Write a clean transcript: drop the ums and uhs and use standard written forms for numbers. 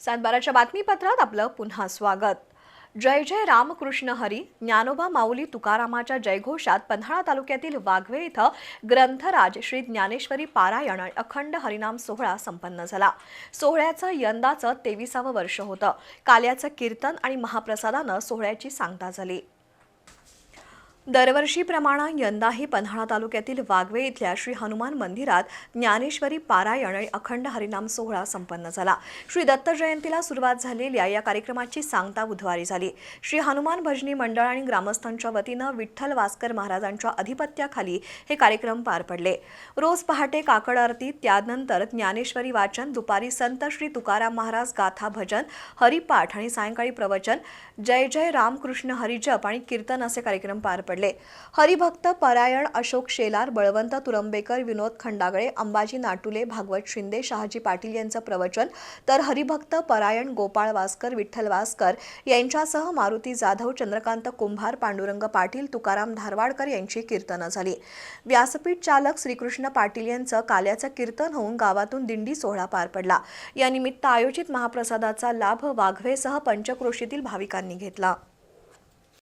सातबाराच्या बातमीपत्रात आपलं पुन्हा स्वागत। जय जय रामकृष्ण हरी ज्ञानोबा माऊली तुकारामाच्या जयघोषात पन्हाळा तालुक्यातील वाघवे इथं ग्रंथराज श्री ज्ञानेश्वरी पारायण आणि अखंड हरिनाम सोहळा संपन्न झाला। सोहळ्याचं यंदाचं 23वं वर्ष होतं। काल्याचं कीर्तन आणि महाप्रसादानं सोहळ्याची सांगता झाली। दरवर्षीप्रमाणे यंदाही पन्हाळा तालुक्यातील वाघवे इथल्या श्री हनुमान मंदिरात ज्ञानेश्वरी पारायण आणि अखंड हरिनाम सोहळा संपन्न झाला। श्री दत्त जयंतीला सुरुवात झालेल्या या कार्यक्रमाची सांगता बुधवारी झाली। श्री हनुमान भजनी मंडळ आणि ग्रामस्थांच्या वतीनं विठ्ठल वासकर महाराजांच्या अधिपत्याखाली हे कार्यक्रम पार पडले। रोज पहाटे काकड आरती, त्यानंतर ज्ञानेश्वरी वाचन, दुपारी संत श्री तुकाराम महाराज गाथा भजन, हरिपाठ आणि सायंकाळी प्रवचन, जय जय रामकृष्ण हरिजप आणि कीर्तन असे कार्यक्रम पार पडले। हरिभक्त परायण अशोक शेलार, बळवंत तुरंबेकर, विनोद खंडागळे, अंबाजी नाटुले, भागवत शिंदे, शहाजी पाटील यांचं प्रवचन, तर हरिभक्त परायण गोपाळ वासकर, विठ्ठल वासकर यांच्यासह मारुती जाधव, चंद्रकांत कुंभार, पांडुरंग पाटील, तुकाराम धारवाडकर यांची कीर्तनं झाली। व्यासपीठ चालक श्रीकृष्ण पाटील यांचं काल्याचं कीर्तन होऊन गावातून दिंडी सोहळा पार पडला। या निमित्त आयोजित महाप्रसादाचा लाभ वाघवेसह पंचक्रोशीतील भाविकांनी घेतला।